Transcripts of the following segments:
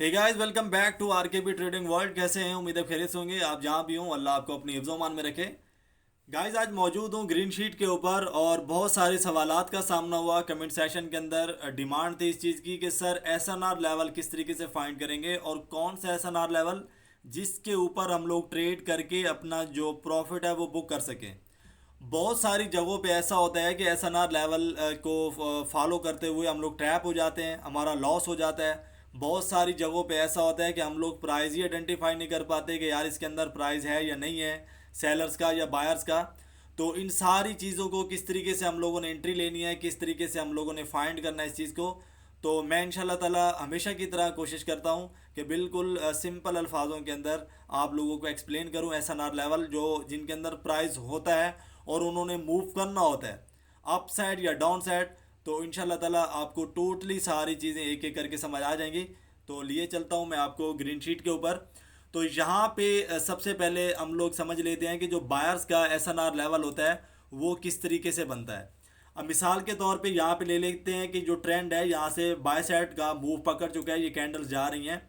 Hey guys, welcome back to RKB trading world. कैसे हैं? उम्मीद है खैरियत से होंगे। आप जहां भी हों, अल्लाह आपको अपनी हिफ्ज़-ओ-मान में रखे। गाइस, आज मौजूद हूं ग्रीन शीट के ऊपर और बहुत सारे सवालात का सामना हुआ कमेंट सेशन के अंदर। डिमांड थी इस चीज़ की कि सर एसएनआर लेवल किस तरीके से फाइंड करेंगे और कौन सा एसएनआर लेवल जिसके ऊपर हम लोग ट्रेड करके अपना जो प्रॉफिट है वो बुक कर सकें। बहुत सारी जगहों पे ऐसा होता है कि एसएनआर लेवल को फॉलो करते हुए हम लोग ट्रैप हो जाते हैं, हमारा लॉस हो जाता है। बहुत सारी जगहों पे ऐसा होता है कि हम लोग प्राइस ही आइडेंटिफाई नहीं कर पाते कि यार इसके अंदर प्राइस है या नहीं है, सेलर्स का या बायर्स का। तो इन सारी चीज़ों को किस तरीके से हम लोगों ने एंट्री लेनी है, किस तरीके से हम लोगों ने फाइंड करना है इस चीज़ को, तो मैं इंशाल्लाह ताला हमेशा की तरह कोशिश करता हूँ कि बिल्कुल सिंपल अल्फाजों के अंदर आप लोगों को एक्सप्लेन करूँ एसएनआर लेवल जो जिनके अंदर प्राइस होता है और उन्होंने मूव करना होता है अप साइड या डाउन साइड। तो इंशाल्लाह ताला आपको टोटली सारी चीज़ें एक एक करके समझ आ जाएंगी। तो लिए चलता हूँ मैं आपको ग्रीन शीट के ऊपर। तो यहाँ पे सबसे पहले हम लोग समझ लेते हैं कि जो बायर्स का एसएनआर लेवल होता है वो किस तरीके से बनता है। अब मिसाल के तौर पे यहाँ पे ले लेते हैं कि जो ट्रेंड है यहाँ से बाय साइड का मूव पकड़ चुका है, ये कैंडल्स जा रही हैं।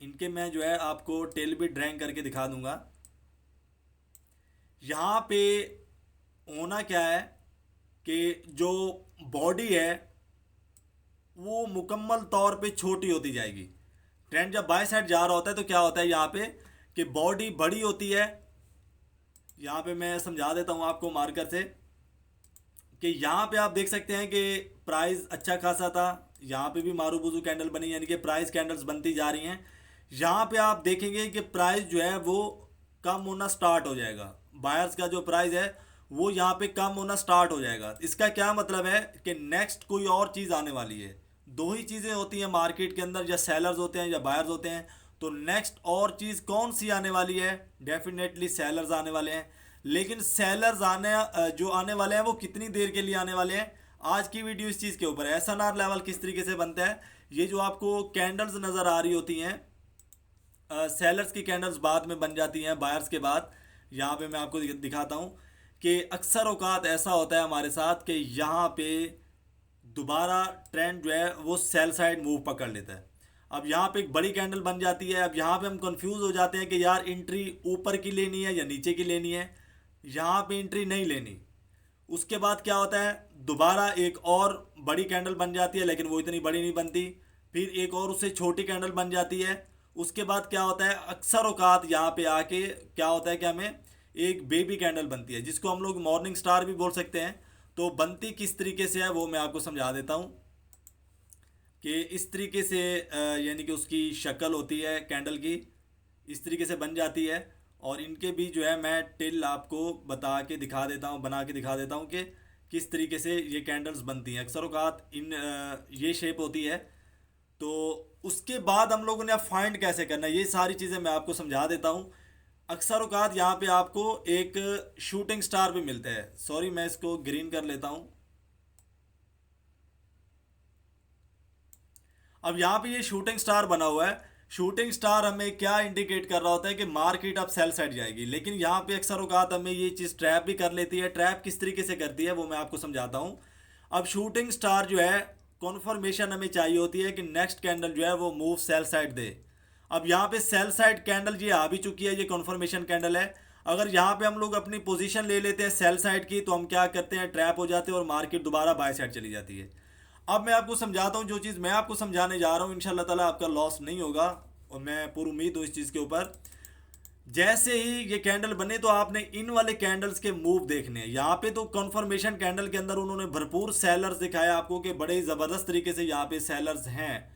इनके मैं जो है आपको टेल भी ड्रैंक करके दिखा दूंगा। यहाँ पे होना क्या है कि जो बॉडी है वो मुकम्मल तौर पे छोटी होती जाएगी। ट्रेंड जब बाय साइड जा रहा होता है तो क्या होता है यहाँ पे कि बॉडी बड़ी होती है। यहाँ पे मैं समझा देता हूँ आपको मार्कर से कि यहाँ पे आप देख सकते हैं कि प्राइस अच्छा खासा था। यहाँ पे भी मारूबुजू कैंडल बनी, यानी कि प्राइस कैंडल्स बनती जा रही हैं। यहाँ पे आप देखेंगे कि प्राइस जो है वो कम होना स्टार्ट हो जाएगा। बायर्स का जो प्राइस है वो यहाँ पे कम होना स्टार्ट हो जाएगा। इसका क्या मतलब है कि नेक्स्ट कोई और चीज़ आने वाली है। दो ही चीज़ें होती हैं मार्केट के अंदर, या सेलर्स होते हैं या बायर्स होते हैं। तो नेक्स्ट और चीज़ कौन सी आने वाली है? डेफिनेटली सेलर्स आने वाले हैं। लेकिन सेलर्स जो आने वाले हैं वो कितनी देर के लिए आने वाले हैं? आज की वीडियो इस चीज़ के ऊपर है, एसएनआर लेवल किस तरीके से बनता है। ये जो आपको कैंडल्स नज़र आ रही होती हैं, सेलर्स की कैंडल्स बाद में बन जाती हैं बायर्स के बाद। यहाँ पे मैं आपको दिखाता हूँ कि अक्सर औकात ऐसा होता है हमारे साथ कि यहाँ पे दोबारा ट्रेंड जो है वो सेल साइड मूव पकड़ लेता है। अब यहाँ पे एक बड़ी कैंडल बन जाती है। अब यहाँ पे हम कंफ्यूज हो जाते हैं कि यार एंट्री ऊपर की लेनी है या नीचे की लेनी है। यहाँ पे एंट्री नहीं लेनी। उसके बाद क्या होता है, दोबारा एक और बड़ी कैंडल बन जाती है, लेकिन वो इतनी बड़ी नहीं बनती। फिर एक और उससे छोटी कैंडल बन जाती है। उसके बाद क्या होता है, अक्सर औकात यहाँ पे आके क्या होता है कि हमें एक बेबी कैंडल बनती है जिसको हम लोग मॉर्निंग स्टार भी बोल सकते हैं। तो बनती किस तरीके से है वो मैं आपको समझा देता हूँ कि इस तरीके से यानी कि उसकी शक्ल होती है कैंडल की, इस तरीके से बन जाती है। और इनके भी जो है मैं टिल आपको बता के दिखा देता हूँ, बना के दिखा देता हूँ कि किस तरीके से ये कैंडल्स बनती हैं। अक्सर औकात ये शेप होती है। तो उसके बाद हम लोगों ने अब फाइंड कैसे करना है ये सारी चीज़ें मैं आपको समझा देता हूँ। अक्सर औकात यहाँ पे आपको एक शूटिंग स्टार भी मिलता है। सॉरी, मैं इसको ग्रीन कर लेता हूँ। अब यहाँ पे ये शूटिंग स्टार बना हुआ है। शूटिंग स्टार हमें क्या इंडिकेट कर रहा होता है कि मार्केट अब सेल साइड जाएगी। लेकिन यहाँ पे अक्सर औकात हमें ये चीज़ ट्रैप भी कर लेती है। ट्रैप किस तरीके से करती है वो मैं आपको समझाता हूँ। अब शूटिंग स्टार जो है कॉन्फर्मेशन हमें चाहिए होती है कि नेक्स्ट कैंडल जो है वो मूव सेल साइड दे। अब यहाँ पे सेल साइड कैंडल ये आ भी चुकी है, ये कॉन्फर्मेशन कैंडल है। अगर यहाँ पे हम लोग अपनी पोजीशन ले लेते हैं सेल साइड की तो हम क्या करते हैं, ट्रैप हो जाते हैं और मार्केट दोबारा बाय साइड चली जाती है। अब मैं आपको समझाता हूँ, जो चीज़ मैं आपको समझाने जा रहा हूँ इंशाल्लाह ताला आपका लॉस नहीं होगा और मैं पूरी उम्मीद हूँ इस चीज़ के ऊपर। जैसे ही ये कैंडल बने तो आपने इन वाले कैंडल्स के मूव देखने हैं। यहाँ पे तो कन्फर्मेशन कैंडल के अंदर उन्होंने भरपूर सेलर्स दिखाया आपको कि बड़े ज़बरदस्त तरीके से यहाँ पे सेलर्स हैं।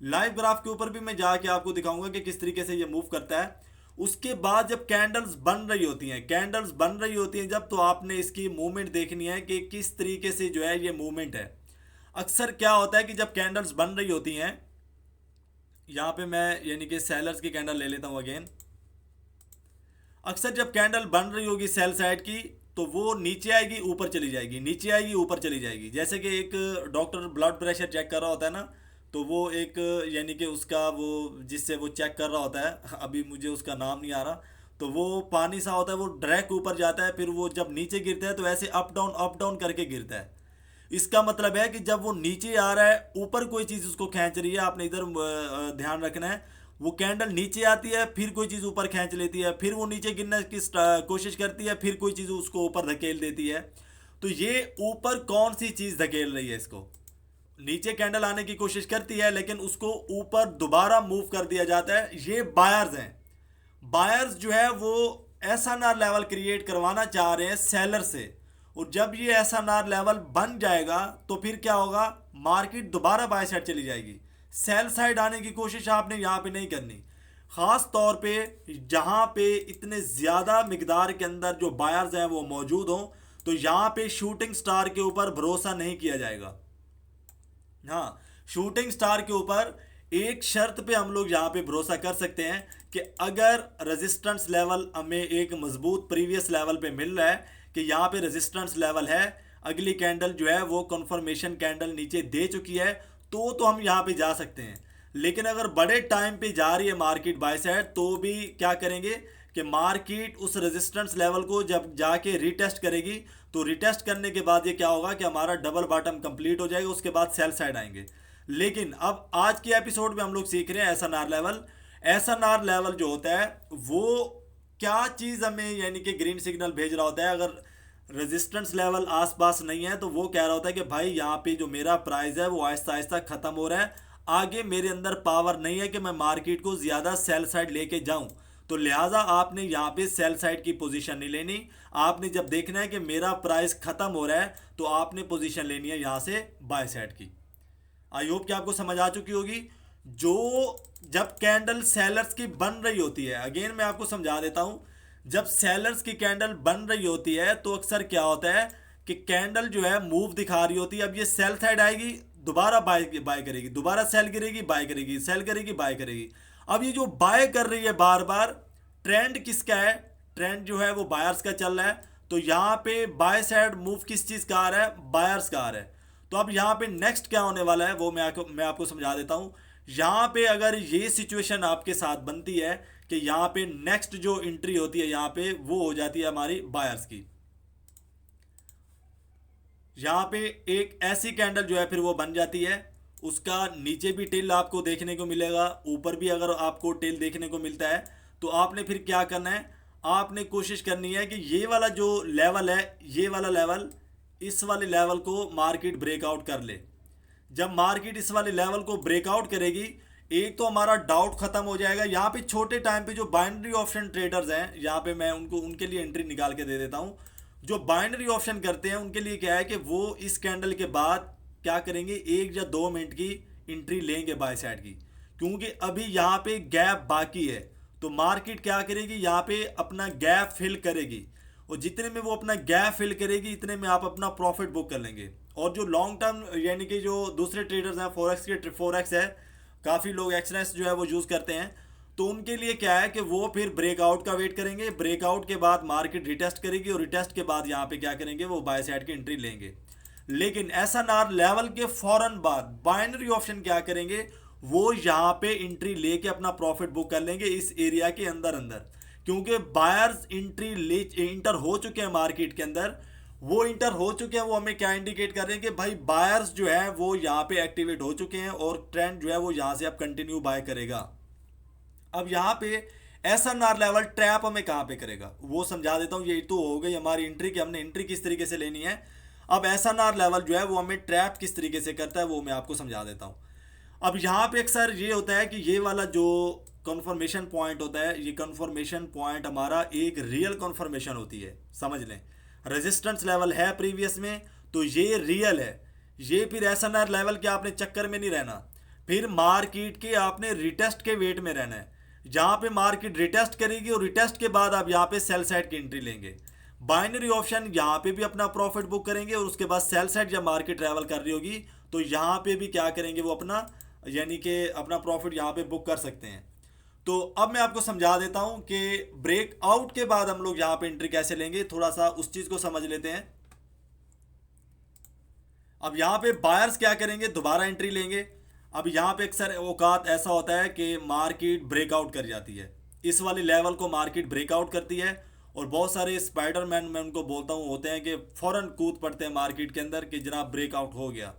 लाइव ग्राफ के ऊपर भी मैं जाके आपको दिखाऊंगा कि किस तरीके से ये मूव करता है। उसके बाद जब कैंडल्स बन रही होती हैं, कैंडल्स बन रही होती हैं जब, तो आपने इसकी मूवमेंट देखनी है कि किस तरीके से जो है ये मूवमेंट है। अक्सर क्या होता है कि जब कैंडल्स बन रही होती हैं, यहाँ पे मैं यानी कि सेलर्स की कैंडल ले लेता हूँ अगेन। अक्सर जब कैंडल बन रही होगी सेल साइड की तो वो नीचे आएगी ऊपर चली जाएगी, नीचे आएगी ऊपर चली जाएगी। जैसे कि एक डॉक्टर ब्लड प्रेशर चेक कर रहा होता है ना, तो वो एक यानी कि उसका वो जिससे वो चेक कर रहा होता है, अभी मुझे उसका नाम नहीं आ रहा, तो वो पानी सा होता है, वो डायरेक्ट ऊपर जाता है, फिर वो जब नीचे गिरता है तो ऐसे अप डाउन करके गिरता है। इसका मतलब है कि जब वो नीचे आ रहा है, ऊपर कोई चीज़ उसको खींच रही है, आपने इधर ध्यान रखना है। वो कैंडल नीचे आती है, फिर कोई चीज़ ऊपर खींच लेती है, फिर वो नीचे गिरने की कोशिश करती है, फिर कोई चीज़ उसको ऊपर धकेल देती है। तो ये ऊपर कौन सी चीज़ धकेल रही है इसको? नीचे कैंडल आने की कोशिश करती है, लेकिन उसको ऊपर दोबारा मूव कर दिया जाता है। ये बायर्स हैं। बायर्स जो है वो एसएनआर लेवल क्रिएट करवाना चाह रहे हैं सेलर से, और जब ये एसएनआर लेवल बन जाएगा तो फिर क्या होगा, मार्केट दोबारा बाय साइड चली जाएगी। सेल साइड आने की कोशिश आपने यहाँ पे नहीं करनी, खास तौर पे जहाँ पे इतने ज़्यादा मिकदार के अंदर जो बायर्स हैं वो मौजूद हों, तो यहाँ पे शूटिंग स्टार के ऊपर भरोसा नहीं किया जाएगा। हाँ, शूटिंग स्टार के ऊपर एक शर्त पे हम लोग यहाँ पे भरोसा कर सकते हैं कि अगर रेजिस्टेंस लेवल हमें एक मजबूत प्रीवियस लेवल पे मिल रहा है कि यहाँ पे रेजिस्टेंस लेवल है, अगली कैंडल जो है वो कंफर्मेशन कैंडल नीचे दे चुकी है, तो हम यहाँ पे जा सकते हैं। लेकिन अगर बड़े टाइम पे जा रही है मार्केट बाय साइड, तो भी क्या करेंगे कि मार्केट उस रेजिस्टेंस लेवल को जब जाके रीटेस्ट करेगी, तो रीटेस्ट करने के बाद ये क्या होगा कि हमारा डबल बॉटम कंप्लीट हो जाएगा, उसके बाद सेल साइड आएंगे। लेकिन अब आज के एपिसोड में हम लोग सीख रहे हैं एसएनआर लेवल। एसएनआर लेवल जो होता है वो क्या चीज़ हमें यानी कि ग्रीन सिग्नल भेज रहा होता है। अगर रेजिस्टेंस लेवल आसपास नहीं है तो वो कह रहा होता है कि भाई यहाँ पे जो मेरा प्राइस है वो आहिस्ता आहिस्ता ख़त्म हो रहा है, आगे मेरे अंदर पावर नहीं है कि मैं मार्केट को ज़्यादा सेल साइड लेके जाऊँ। तो लिहाजा आपने यहाँ पे सेल साइड की पोजीशन नहीं लेनी। आपने जब देखना है कि मेरा प्राइस ख़त्म हो रहा है तो आपने पोजीशन लेनी है यहाँ से बाय साइड की। आई होप कि आपको समझ आ चुकी होगी। जो जब कैंडल सेलर्स की बन रही होती है, अगेन मैं आपको समझा देता हूं, जब सेलर्स की कैंडल बन रही होती है तो अक्सर क्या होता है कि कैंडल जो है मूव दिखा रही होती है। अब ये सेल साइड आएगी, दोबारा बाय बाय करेगी, दोबारा सेल गिरेगी, बाय करेगी, सेल करेगी, बाय करेगी। अब ये जो बाय कर रही है बार बार, ट्रेंड किसका है? ट्रेंड जो है वो बायर्स का चल रहा है। तो यहाँ पे बाय साइड मूव किस चीज़ का आ रहा है? बायर्स का आ रहा है। तो अब यहाँ पे नेक्स्ट क्या होने वाला है वो मैं आपको समझा देता हूँ। यहाँ पे अगर ये सिचुएशन आपके साथ बनती है कि यहाँ पे नेक्स्ट जो एंट्री होती है यहाँ पे वो हो जाती है हमारी बायर्स की। यहाँ पे एक ऐसी कैंडल जो है फिर वो बन जाती है, उसका नीचे भी टेल आपको देखने को मिलेगा, ऊपर भी अगर आपको टेल देखने को मिलता है, तो आपने फिर क्या करना है, आपने कोशिश करनी है कि ये वाला जो लेवल है, ये वाला लेवल, इस वाले लेवल को मार्केट ब्रेकआउट कर ले। जब मार्केट इस वाले लेवल को ब्रेकआउट करेगी, एक तो हमारा डाउट खत्म हो जाएगा। यहाँ पे छोटे टाइम पे जो बाइनरी ऑप्शन ट्रेडर्स हैं, यहाँ पे मैं उनके लिए एंट्री निकाल के दे देता हूँ। जो बाइनरी ऑप्शन करते हैं उनके लिए क्या है कि वो इस कैंडल के बाद क्या करेंगे, 1 या 2 मिनट की एंट्री लेंगे बाय साइड की, क्योंकि अभी यहाँ पे गैप बाकी है। तो मार्केट क्या करेगी, यहाँ पे अपना गैप फिल करेगी, और जितने में वो अपना गैप फिल करेगी इतने में आप अपना प्रॉफिट बुक कर लेंगे। और जो लॉन्ग टर्म यानी कि जो दूसरे ट्रेडर्स हैं, फोरेक्स है, काफ़ी लोग एक्सनेस जो है वो यूज़ करते हैं, तो उनके लिए क्या है कि वो फिर ब्रेकआउट का वेट करेंगे। ब्रेकआउट के बाद मार्केट रिटेस्ट करेगी, और रिटेस्ट के बाद यहाँ पे क्या करेंगे, वो बाय साइड की एंट्री लेंगे। लेकिन एसएनआर लेवल के फौरन बाद बाइनरी ऑप्शन क्या करेंगे, वो यहाँ पे एंट्री लेके अपना प्रॉफिट बुक कर लेंगे इस एरिया के अंदर अंदर, क्योंकि बायर्स इंटर हो चुके हैं मार्केट के अंदर। वो इंटर हो चुके हैं, वो हमें क्या इंडिकेट कर रहे हैं कि भाई बायर्स जो है वो यहाँ पे एक्टिवेट हो चुके हैं, और ट्रेंड जो है वो यहाँ से अब कंटिन्यू बाय करेगा। अब यहाँ पे एसएनआर लेवल ट्रैप हमें कहाँ पे करेगा वो समझा देता हूँ। यही तो हो गई हमारी एंट्री की, हमने एंट्री किस तरीके से लेनी है। अब एसएनआर लेवल जो है वो हमें ट्रैप किस तरीके से करता है वो मैं आपको समझा देता हूँ। अब यहाँ पे अक्सर ये होता है कि ये वाला जो कन्फर्मेशन पॉइंट होता है, ये कन्फर्मेशन पॉइंट हमारा एक रियल कन्फर्मेशन होती है, समझ लें। रेजिस्टेंस लेवल है प्रीवियस में, तो ये रियल है। ये फिर एसएनआर लेवल के आपने चक्कर में नहीं रहना, फिर मार्केट के आपने रिटेस्ट के वेट में रहना है। जहाँ पे मार्केट रिटेस्ट करेगी और रिटेस्ट के बाद आप यहाँ पे सेल साइड की एंट्री लेंगे। बाइनरी ऑप्शन यहाँ पे भी अपना प्रॉफिट बुक करेंगे, और उसके बाद सेल साइड जब मार्केट ट्रैवल कर रही होगी तो यहाँ पे भी क्या करेंगे, वो अपना यानी कि अपना प्रॉफिट यहाँ पे बुक कर सकते हैं। तो अब मैं आपको समझा देता हूँ कि ब्रेकआउट के बाद हम लोग यहाँ पे एंट्री कैसे लेंगे, थोड़ा सा उस चीज़ को समझ लेते हैं। अब यहाँ पे बायर्स क्या करेंगे, दोबारा एंट्री लेंगे। अब यहाँ पे अक्सर औकात ऐसा होता है कि मार्केट ब्रेकआउट कर जाती है, इस वाले लेवल को मार्केट ब्रेकआउट करती है, और बहुत सारे स्पाइडरमैन मैं उनको बोलता हूँ होते हैं कि फौरन कूद पड़ते हैं मार्केट के अंदर कि जनाब ब्रेकआउट हो गया।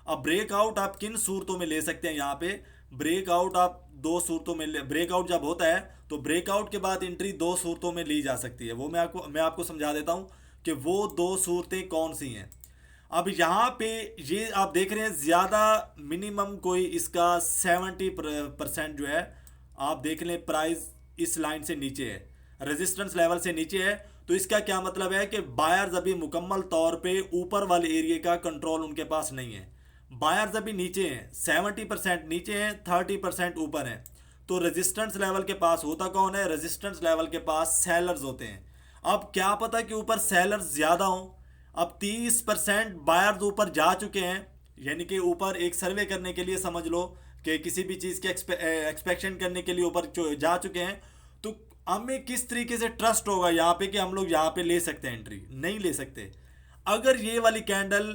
अब ब्रेकआउट आप किन सूरतों में ले सकते हैं यहाँ पे? ब्रेकआउट आप दो सूरतों में ब्रेकआउट जब होता है तो ब्रेकआउट के बाद एंट्री दो सूरतों में ली जा सकती है। वो मैं आपको समझा देता हूँ कि वो दो सूरतें कौन सी हैं। अब यहाँ पे ये आप देख रहे हैं ज़्यादा मिनिमम कोई इसका 70% जो है, आप देख लें प्राइस इस लाइन से नीचे है, रेजिस्टेंस लेवल से नीचे है। तो इसका क्या मतलब है कि बायर्स अभी मुकम्मल तौर पे ऊपर वाले एरिया का कंट्रोल उनके पास नहीं है। बायर्स अभी नीचे हैं, 70% नीचे हैं, 30% ऊपर हैं। तो रेजिस्टेंस लेवल के पास होता कौन है? रेजिस्टेंस लेवल के पास सेलर्स होते हैं। अब क्या पता कि ऊपर सेलर्स ज़्यादा हों। अब 30% बायर्स ऊपर जा चुके हैं, यानी कि ऊपर एक सर्वे करने के लिए समझ लो कि किसी भी चीज़ के एक्सपेक्शन करने के लिए ऊपर जा चुके हैं। तो हमें किस तरीके से ट्रस्ट होगा यहाँ पे कि हम लोग यहाँ पे ले सकते हैं एंट्री? नहीं ले सकते। अगर ये वाली कैंडल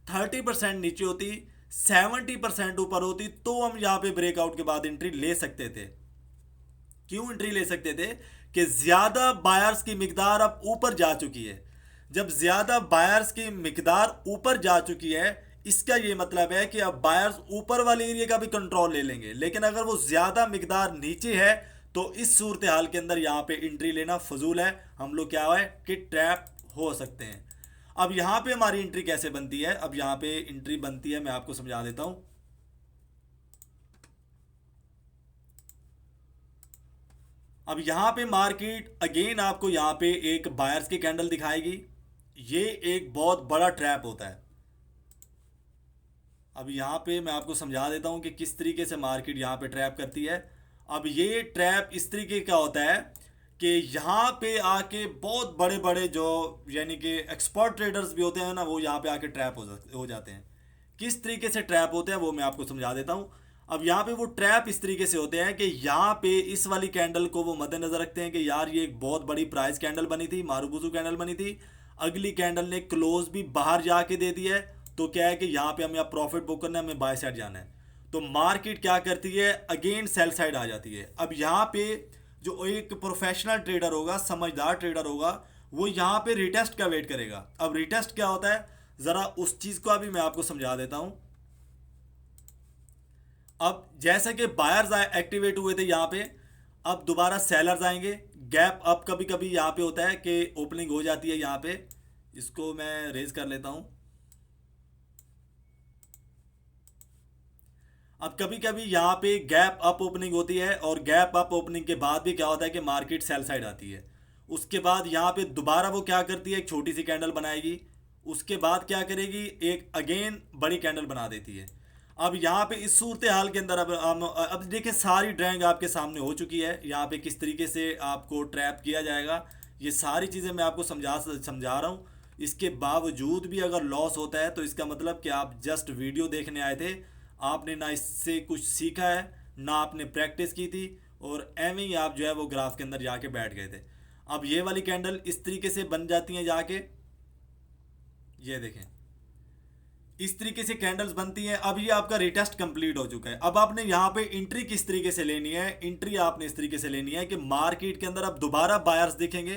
30% नीचे होती, 70% ऊपर होती, तो हम यहाँ पे ब्रेकआउट के बाद एंट्री ले सकते थे। क्यों एंट्री ले सकते थे? कि ज्यादा बायर्स की मिकदार अब ऊपर जा चुकी है। जब ज्यादा बायर्स की मिकदार ऊपर जा चुकी है, इसका ये मतलब है कि अब बायर्स ऊपर वाले एरिया का भी कंट्रोल ले लेंगे। लेकिन अगर वो ज्यादा मिकदार नीचे है तो इस सूरत हाल के अंदर यहाँ पे एंट्री लेना फजूल है। हम लोग क्या है कि ट्रैप हो सकते हैं। अब यहाँ पे हमारी एंट्री कैसे बनती है? अब यहाँ पे एंट्री बनती है, मैं आपको समझा देता हूँ। अब यहाँ पे मार्केट अगेन आपको यहाँ पे एक बायर्स की कैंडल दिखाएगी। ये एक बहुत बड़ा ट्रैप होता है। अब यहाँ पे मैं आपको समझा देता हूँ कि किस तरीके से मार्केट यहाँ पे ट्रैप करती है। अब ये ट्रैप इस तरीके का होता है कि यहाँ पे आके बहुत बड़े बड़े जो यानी कि एक्सपर्ट ट्रेडर्स भी होते हैं ना, वो यहाँ पे आके ट्रैप हो जाते हैं। किस तरीके से ट्रैप होते हैं वो मैं आपको समझा देता हूँ। अब यहाँ पे वो ट्रैप इस तरीके से होते हैं कि यहाँ पे इस वाली कैंडल को वो मद्देनजर रखते हैं कि यार ये एक बहुत बड़ी प्राइस कैंडल बनी थी, मारूबुजू कैंडल बनी थी, अगली कैंडल ने क्लोज भी बाहर जाके दे दिया है। तो क्या है कि यहाँ पे हमें प्रॉफिट बुक करना है, हमें बाय साइड जाना है। तो मार्केट क्या करती है? अगेन सेल साइड आ जाती है। अब यहाँ पे जो एक प्रोफेशनल ट्रेडर होगा, समझदार ट्रेडर होगा, वो यहाँ पे रिटेस्ट का वेट करेगा। अब रिटेस्ट क्या होता है, ज़रा उस चीज़ को अभी मैं आपको समझा देता हूँ। अब जैसे कि बायर्स एक्टिवेट हुए थे यहाँ पे, अब दोबारा सेलर्स आएंगे। गैप अप कभी कभी यहाँ पे होता है कि ओपनिंग हो जाती है यहाँ पे। इसको मैं रेज कर लेता हूँ। अब कभी कभी यहाँ पे गैप अप ओपनिंग होती है, और गैप अप ओपनिंग के बाद भी क्या होता है कि मार्केट सेल साइड आती है। उसके बाद यहाँ पे दोबारा वो क्या करती है, एक छोटी सी कैंडल बनाएगी। उसके बाद क्या करेगी, एक अगेन बड़ी कैंडल बना देती है। अब यहाँ पे इस सूरत हाल के अंदर अब देखिए सारी ड्राइंग आपके सामने हो चुकी है। यहाँ पे किस तरीके से आपको ट्रैप किया जाएगा, ये सारी चीज़ें मैं आपको समझा रहा हूँ। इसके बावजूद भी अगर लॉस होता है तो इसका मतलब कि आप जस्ट वीडियो देखने आए थे, आपने ना इससे कुछ सीखा है, ना आपने प्रैक्टिस की थी, और एवं ही आप जो है वो ग्राफ के अंदर जाके बैठ गए थे। अब ये वाली कैंडल इस तरीके से बन जाती हैं जाके, ये देखें इस तरीके से कैंडल्स बनती हैं। अब ये आपका रिटेस्ट कंप्लीट हो चुका है। अब आपने यहाँ पे एंट्री किस तरीके से लेनी है? एंट्री आपने इस तरीके से लेनी है कि मार्केट के अंदर अब दोबारा बायर्स दिखेंगे।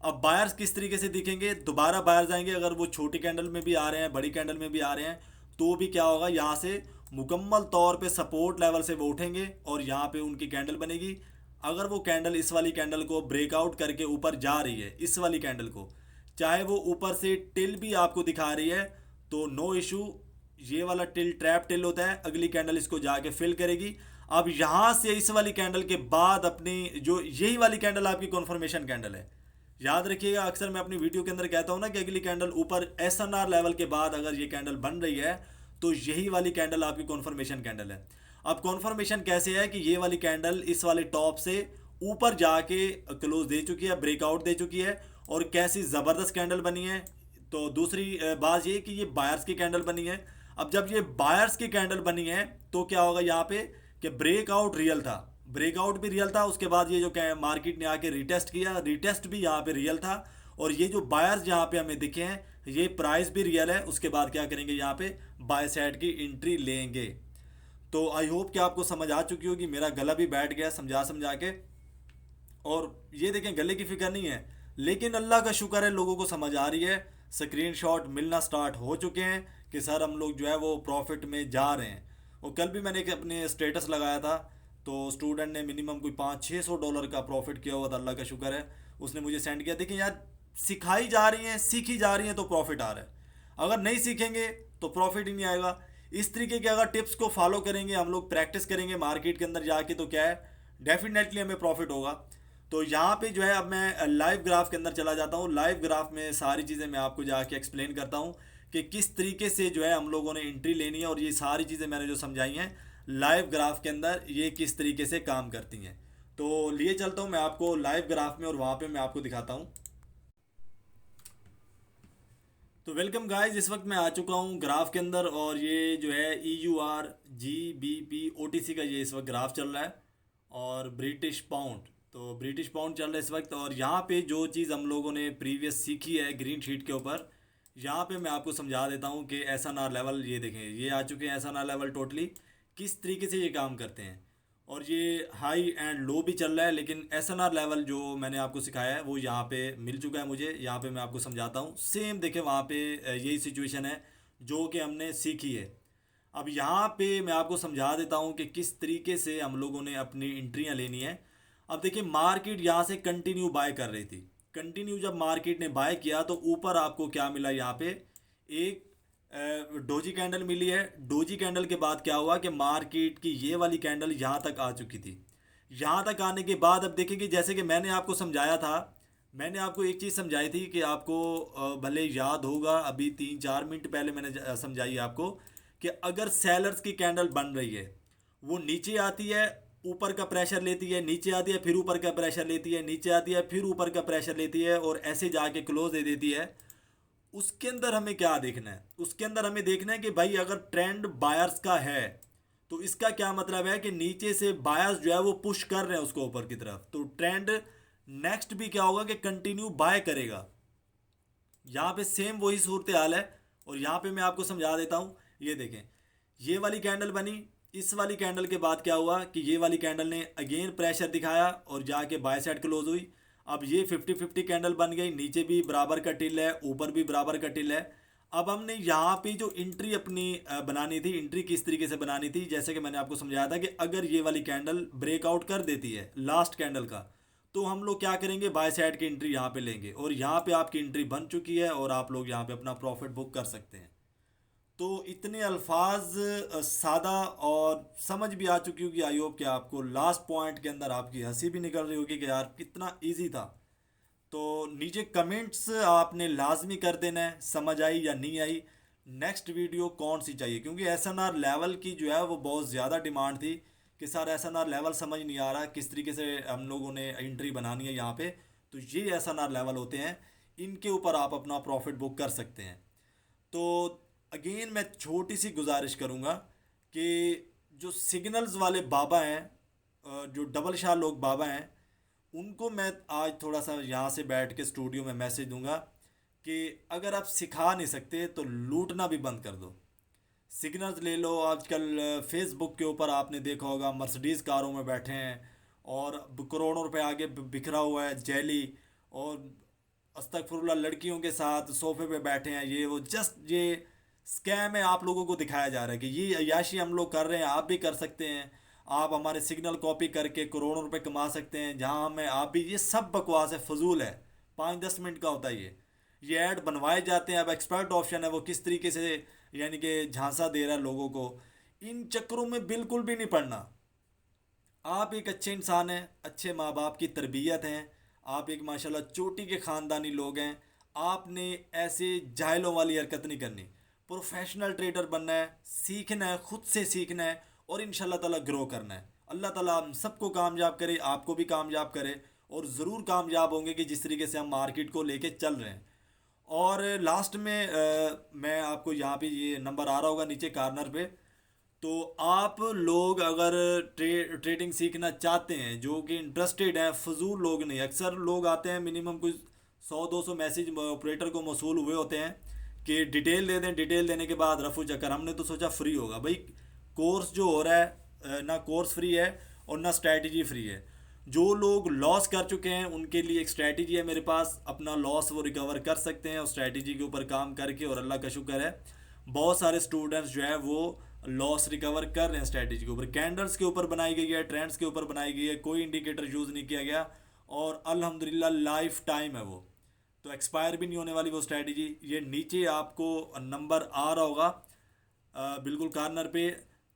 अब बायर्स किस तरीके से दिखेंगे? दोबारा बायर्स आएंगे। अगर वो छोटी कैंडल में भी आ रहे हैं, बड़ी कैंडल में भी आ रहे हैं, तो भी क्या होगा, यहाँ से मुकम्मल तौर पे सपोर्ट लेवल से वो उठेंगे और यहाँ पे उनकी कैंडल बनेगी। अगर वो कैंडल इस वाली कैंडल को ब्रेकआउट करके ऊपर जा रही है, इस वाली कैंडल को, चाहे वो ऊपर से टिल भी आपको दिखा रही है, तो नो इशू। ये वाला टिल ट्रैप टिल होता है, अगली कैंडल इसको जाके फिल करेगी। अब यहाँ से इस वाली कैंडल के बाद अपनी जो यही वाली कैंडल आपकी कॉन्फर्मेशन कैंडल है। याद रखिएगा, अक्सर मैं अपनी वीडियो के अंदर कहता हूँ ना कि अगली कैंडल ऊपर एसएनआर लेवल के बाद अगर ये कैंडल बन रही है तो यही वाली कैंडल आपकी कॉन्फर्मेशन कैंडल है। अब कॉन्फर्मेशन कैसे है कि ये वाली कैंडल इस वाले टॉप से ऊपर जाके क्लोज दे चुकी है, ब्रेकआउट दे चुकी है, और कैसी ज़बरदस्त कैंडल बनी है। तो दूसरी बात ये कि ये बायर्स की कैंडल बनी है। अब जब ये बायर्स की कैंडल बनी है तो क्या होगा यहाँ पे कि ब्रेकआउट रियल था, ब्रेकआउट भी रियल था। उसके बाद ये जो मार्केट ने आके रिटेस्ट किया, रिटेस्ट भी यहाँ पे रियल था, और ये जो बायर्स यहाँ पे हमें दिखे हैं, ये प्राइस भी रियल है। उसके बाद क्या करेंगे, यहाँ पे बाय साइड की एंट्री लेंगे। तो आई होप कि आपको समझ आ चुकी होगी। मेरा गला भी बैठ गया समझा समझा के। और ये देखें, गले की फिक्र नहीं है, लेकिन अल्लाह का शुक्र है लोगों को समझ आ रही है, स्क्रीनशॉट मिलना स्टार्ट हो चुके हैं कि सर हम लोग जो है वो प्रॉफिट में जा रहे हैं। और कल भी मैंने एक अपने स्टेटस लगाया था, तो स्टूडेंट ने मिनिमम कोई $500-600 का प्रॉफिट किया हुआ था, अल्लाह का शुक्र है। उसने मुझे सेंड किया, देखिए यार सिखाई जा रही हैं, सीखी जा रही हैं तो प्रॉफिट आ रहा है, अगर नहीं सीखेंगे तो प्रॉफिट ही नहीं आएगा। इस तरीके के अगर टिप्स को फॉलो करेंगे, हम लोग प्रैक्टिस करेंगे मार्केट के अंदर जाके, तो क्या है डेफिनेटली हमें प्रॉफिट होगा। तो यहाँ पे जो है अब मैं लाइव ग्राफ के अंदर चला जाता हूँ। लाइव ग्राफ में सारी चीज़ें मैं आपको जाके एक्सप्लेन करता हूँ कि किस तरीके से जो है हम लोगों ने एंट्री लेनी है, और ये सारी चीज़ें मैंने जो समझाई हैं लाइव ग्राफ के अंदर ये किस तरीके से काम करती हैं। तो लिए चलता हूँ मैं आपको लाइव ग्राफ में, और वहाँ पे मैं आपको दिखाता हूँ। तो वेलकम गाइस, इस वक्त मैं आ चुका हूँ ग्राफ के अंदर, और ये जो है EUR GBP OTC का ये इस वक्त ग्राफ चल रहा है, और ब्रिटिश पाउंड, तो ब्रिटिश पाउंड चल रहा है इस वक्त। और यहाँ पे जो चीज़ हम लोगों ने प्रीवियस सीखी है ग्रीन शीट के ऊपर, यहाँ पे मैं आपको समझा देता हूँ कि SNR लेवल ये देखें, ये आ चुके हैं SNR लेवल टोटली, किस तरीके से ये काम करते हैं। और ये हाई एंड लो भी चल रहा है, लेकिन SNR लेवल जो मैंने आपको सिखाया है वो यहाँ पे मिल चुका है मुझे। यहाँ पे मैं आपको समझाता हूँ, सेम देखें वहाँ पे यही सिचुएशन है जो कि हमने सीखी है। अब यहाँ पे मैं आपको समझा देता हूँ कि किस तरीके से हम लोगों ने अपनी एंट्रियाँ लेनी है। अब देखिए मार्केट यहाँ से कंटिन्यू बाय कर रही थी, कंटिन्यू जब मार्केट ने बाय किया तो ऊपर आपको क्या मिला, यहाँ पे एक डोजी कैंडल मिली है। डोजी कैंडल के बाद क्या हुआ कि मार्केट की ये वाली कैंडल यहाँ तक आ चुकी थी। यहाँ तक आने के बाद अब देखेंगे, जैसे कि मैंने आपको समझाया था, मैंने आपको एक चीज़ समझाई थी कि आपको भले याद होगा, अभी 3-4 मिनट पहले मैंने समझाई आपको कि अगर सेलर्स की कैंडल बन रही है, वो नीचे आती है, ऊपर का प्रेशर लेती है, नीचे आती है, फिर ऊपर का प्रेशर लेती है, नीचे आती है, फिर ऊपर का प्रेशर लेती है, और ऐसे जाके क्लोज दे देती है। उसके अंदर हमें क्या देखना है, उसके अंदर हमें देखना है कि भाई अगर ट्रेंड बायर्स का है तो इसका क्या मतलब है कि नीचे से बायर्स जो है वो पुश कर रहे हैं उसको ऊपर की तरफ, तो ट्रेंड नेक्स्ट भी क्या होगा कि कंटिन्यू बाय करेगा। यहाँ पे सेम वही सूरत हाल है, और यहाँ पे मैं आपको समझा देता हूँ। ये देखें, ये वाली कैंडल बनी, इस वाली कैंडल के बाद क्या हुआ कि ये वाली कैंडल ने अगेन प्रेशर दिखाया और जाके बाय साइड क्लोज हुई। अब ये 50-50 कैंडल बन गई, नीचे भी बराबर का टिल है, ऊपर भी बराबर का टिल है। अब हमने यहाँ पे जो एंट्री अपनी बनानी थी, एंट्री किस तरीके से बनानी थी, जैसे कि मैंने आपको समझाया था कि अगर ये वाली कैंडल ब्रेकआउट कर देती है लास्ट कैंडल का, तो हम लोग क्या करेंगे, बाय साइड की एंट्री यहाँ पे लेंगे, और यहाँ पे आपकी एंट्री बन चुकी है और आप लोग यहाँ पे अपना प्रॉफिट बुक कर सकते हैं। तो इतने अल्फाज सादा और समझ भी आ चुकी होगी, आई होप कि आपको लास्ट पॉइंट के अंदर आपकी हंसी भी निकल रही होगी कि यार कितना इजी था। तो नीचे कमेंट्स आपने लाजमी कर देना है, समझ आई या नहीं आई, नेक्स्ट वीडियो कौन सी चाहिए, क्योंकि SNR लेवल की जो है वो बहुत ज़्यादा डिमांड थी कि सर SNR लेवल समझ नहीं आ रहा किस तरीके से हम लोगों ने एंट्री बनानी है यहाँ पे। तो ये SNR लेवल होते हैं, इनके ऊपर आप अपना प्रॉफिट बुक कर सकते हैं। तो अगेन मैं छोटी सी गुजारिश करूँगा कि जो सिग्नल्स वाले बाबा हैं, जो डबल शाह लोग बाबा हैं, उनको मैं आज थोड़ा सा यहाँ से बैठ के स्टूडियो में मैसेज दूंगा कि अगर आप सिखा नहीं सकते तो लूटना भी बंद कर दो। सिग्नल्स ले लो, आजकल फेसबुक के ऊपर आपने देखा होगा मर्सिडीज़ कारों में बैठे हैं और करोड़ों रुपए आगे बिखरा हुआ है जेली, और अस्तगफुरुल्लाह लड़कियों के साथ सोफे पे बैठे हैं, ये वो जस्ट ये स्कैम है, आप लोगों को दिखाया जा रहा है कि ये अय्याशी हम लोग कर रहे हैं, आप भी कर सकते हैं, आप हमारे सिग्नल कॉपी करके करोड़ों रुपए कमा सकते हैं, जहां हमें आप भी, ये सब बकवास है, फजूल है। 5-10 मिनट का होता है ये ऐड बनवाए जाते हैं। अब एक्सपर्ट ऑप्शन है वो किस तरीके से यानी कि झांसा दे रहा है लोगों को, इन चक्करों में बिल्कुल भी नहीं पड़ना। आप एक अच्छे इंसान हैं, अच्छे माँ बाप की तरबियत हैं, आप एक माशाल्लाह चोटी के ख़ानदानी लोग हैं, आपने ऐसे जाहिलों वाली हरकत नहीं करनी। प्रोफेशनल ट्रेडर बनना है, सीखना है, खुद से सीखना है, और इंशाल्लाह ताला ग्रो करना है। अल्लाह ताला हम सबको कामयाब करे, आपको भी कामयाब करे, और ज़रूर कामयाब होंगे कि जिस तरीके से हम मार्केट को लेके चल रहे हैं। और लास्ट में मैं आपको यहाँ पे ये नंबर आ रहा होगा नीचे कॉर्नर पे, तो आप लोग अगर ट्रेडिंग सीखना चाहते हैं, जो कि इंटरेस्टेड हैं, फजूल लोग नहीं, अक्सर लोग आते हैं मिनिमम कुछ 100-200 मैसेज ऑपरेटर को मौसूल हुए होते हैं कि डिटेल दे दें, डिटेल देने के बाद रफू चक्कर। हमने तो सोचा फ्री होगा, भाई कोर्स जो हो रहा है ना कोर्स फ्री है और ना स्ट्रैटेजी फ्री है। जो लोग लॉस कर चुके हैं उनके लिए एक स्ट्रैटेजी है मेरे पास, अपना लॉस वो रिकवर कर सकते हैं उस स्ट्रैटेजी के ऊपर काम करके। और अल्लाह का शुक्र है बहुत सारे स्टूडेंट्स जो है वो लॉस रिकवर कर रहे हैं स्ट्रैटेजी के ऊपर। कैंडल्स के ऊपर बनाई गई है, ट्रेंड्स के ऊपर बनाई गई है, कोई इंडिकेटर यूज़ नहीं किया गया और अल्हम्दुलिल्लाह लाइफ टाइम है वो, तो एक्सपायर भी नहीं होने वाली वो स्ट्रैटेजी। ये नीचे आपको नंबर आ रहा होगा बिल्कुल कॉर्नर पे,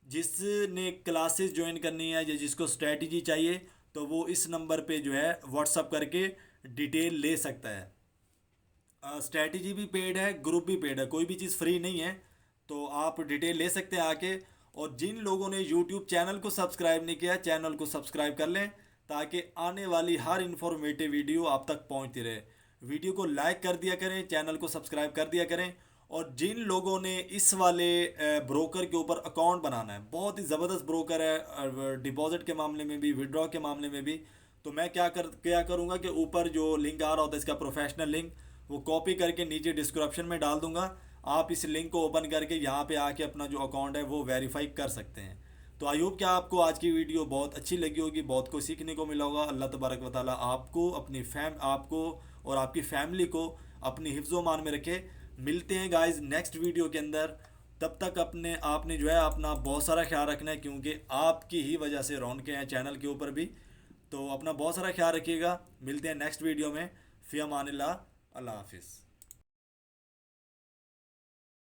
जिसने क्लासेस ज्वाइन करनी है या जिसको स्ट्रैटेजी चाहिए तो वो इस नंबर पे जो है व्हाट्सअप करके डिटेल ले सकता है। स्ट्रैटेजी भी पेड है, ग्रुप भी पेड है, कोई भी चीज़ फ्री नहीं है। तो आप डिटेल ले सकते हैं आके। और जिन लोगों ने यूट्यूब चैनल को सब्सक्राइब नहीं किया, चैनल को सब्सक्राइब कर लें ताकि आने वाली हर इन्फॉर्मेटिव वीडियो आप तक पहुंचती रहे। वीडियो को लाइक कर दिया करें, चैनल को सब्सक्राइब कर दिया करें। और जिन लोगों ने इस वाले ब्रोकर के ऊपर अकाउंट बनाना है, बहुत ही ज़बरदस्त ब्रोकर है डिपॉजिट के मामले में भी, विड्रॉ के मामले में भी। तो मैं क्या करूँगा कि ऊपर जो लिंक आ रहा होता है इसका प्रोफेशनल लिंक, वो कॉपी करके नीचे डिस्क्रिप्शन में डाल दूंगा। आप इस लिंक को ओपन करके यहाँ पे आके अपना जो अकाउंट है वो वेरीफाई कर सकते हैं। तो आई होप कि आपको आज की वीडियो बहुत अच्छी लगी होगी, बहुत कुछ सीखने को मिला होगा। अल्लाह तबारक व तआला आपको आपको और आपकी फैमिली को अपनी हिफ्ज़ व मान में रखे। मिलते हैं गाइस नेक्स्ट वीडियो के अंदर। तब तक आपने जो है अपना बहुत सारा ख्याल रखना है, क्योंकि आपकी ही वजह से रौनकें हैं चैनल के ऊपर भी। तो अपना बहुत सारा ख्याल रखिएगा। मिलते हैं नेक्स्ट वीडियो में। फ़ी अमानिल्लाह। अल्लाह हाफिज़।